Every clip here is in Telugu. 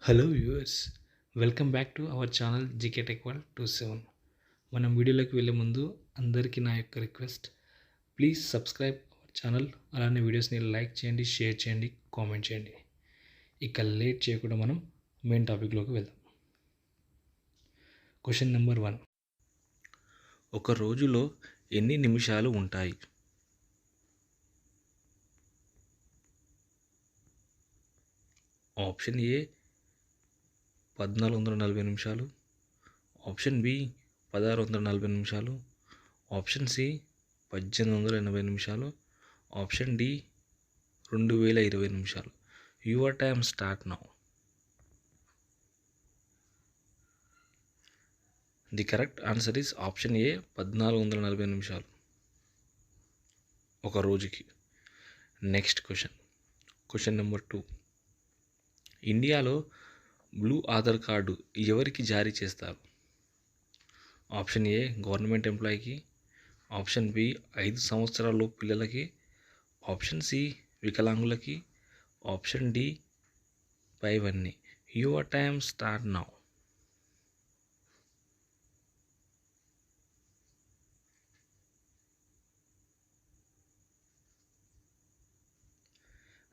Hello viewers, welcome back to our channel GK tech world 27. మనం వీడియోలోకి వెళ్ళే ముందు అందరికీ నా యొక్క request, please subscribe our channel. అలానే వీడియోస్ని లైక్ చేయండి, షేర్ చేయండి, కామెంట్ చేయండి. ఇక లేట్ చేయకుండా మనం మెయిన్ టాపిక్లోకి వెళ్దాం. Question number 1. ఒక రోజులో ఎన్ని నిమిషాలు ఉంటాయి? ఆప్షన్ ఏ 1440 నిమిషాలు, ఆప్షన్ బి 1640 నిమిషాలు, ఆప్షన్ సి 1880 నిమిషాలు, ఆప్షన్ డి 2020 నిమిషాలు. Your time start now. The correct answer is option A 1440 నిమిషాలు ఒక రోజుకి. Next question number 2. ఇండియాలో బ్లూ ఆధార్ కార్డు ఎవరికి జారీ చేస్తారు? ఆప్షన్ ఏ గవర్నమెంట్ ఎంప్లాయీకి, ఆప్షన్ బి 5 సంవత్సరాల పిల్లలకి, ఆప్షన్ సి వికలాంగులకి, ఆప్షన్ డి పైవన్నీ. Your time start now.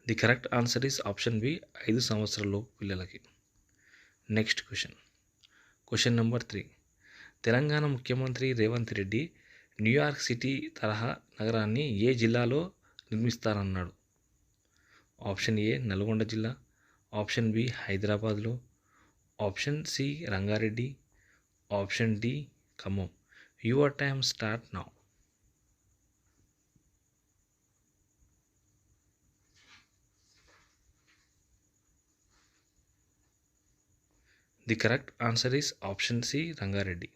The correct answer is option B 5 సంవత్సరాల పిల్లలకి. Next question number 3. తెలంగాణ ముఖ్యమంత్రి రేవంత్ రెడ్డి న్యూయార్క్ సిటీ తరహా నగరాన్ని ఏ జిల్లాలో నిర్మిస్తారన్నాడు? ఆప్షన్ ఏ నల్గొండ జిల్లా, ఆప్షన్ బి హైదరాబాద్లో, option C Rangareddy, option D Khammam. Your time start now. The correct answer is option C Rangareddy.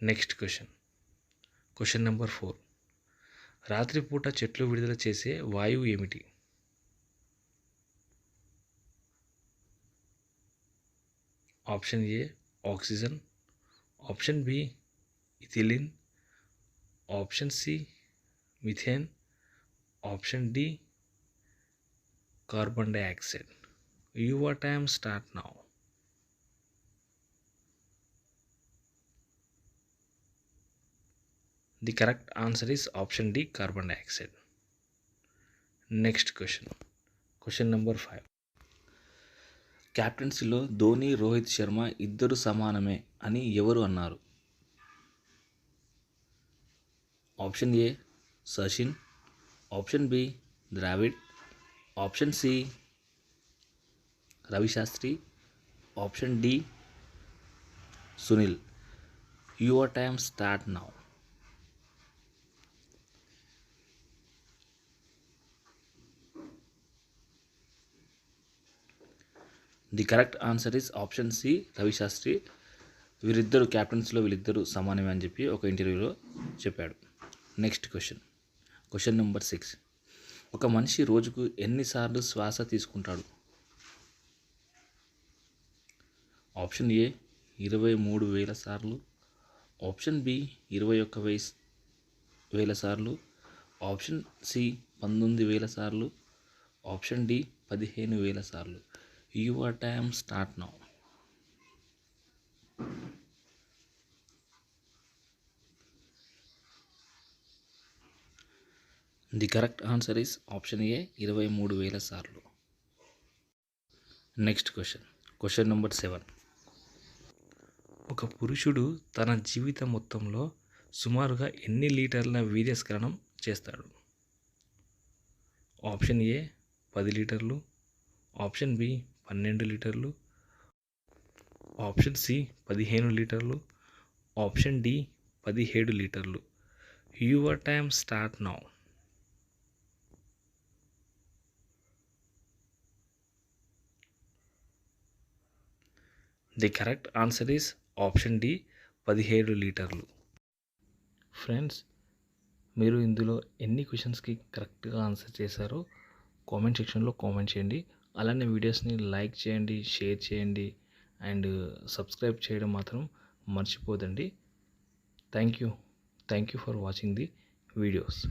Next question number 4. రాత్రిపూట చెట్లు విడుదల చేసే వాయువు ఏమిటి? Option A oxygen, option B ethylene, option C methane, option D carbon dioxide. Your time start now. The correct answer is option D carbon dioxide. Next question number 5. క్యాప్టెన్సీలో ధోని, రోహిత్ శర్మ ఇద్దరు సమానమే అని ఎవరు అన్నారు? Option A Sachin, option B Dravid, option C Ravi Shastri, option D Sunil. Your time start now. The correct answer is option C Ravi Shastri. వీరిద్దరు క్యాప్టెన్స్లో వీళ్ళిద్దరూ సమానమే అని చెప్పి ఒక ఇంటర్వ్యూలో చెప్పాడు. Next question number 6. ఒక మనిషి రోజుకు ఎన్నిసార్లు శ్వాస తీసుకుంటాడు? ఆప్షన్ ఏ 23,000 సార్లు, ఆప్షన్ బి 21,000 సార్లు, ఆప్షన్ సి 19,000 సార్లు, ఆప్షన్ డి 15,000 సార్లు. Your time start now. The correct answer is option ఏ 23,000 సార్లు. Next question number 7. ఒక పురుషుడు తన జీవితం మొత్తంలో సుమారుగా ఎన్ని లీటర్ల వీర్యస్ఖలనం చేస్తాడు? ఆప్షన్ ఏ 10 లీటర్లు, ఆప్షన్ బి 12 లీటర్లు, ఆప్షన్ సి 15 లీటర్లు, ఆప్షన్ డి 17 లీటర్లు. Your time start now. The correct answer is option D 17 లీటర్లు. ఫ్రెండ్స్, మీరు ఇందులో ఎన్ని క్వశ్చన్స్కి కరెక్ట్గా ఆన్సర్ చేశారో కామెంట్ సెక్షన్లో కామెంట్ చేయండి. అలానే వీడియోస్ని లైక్ చేయండి, షేర్ చేయండి అండ్ సబ్స్క్రైబ్ చేయడం మాత్రం మర్చిపోదండి. Thank you for watching the videos.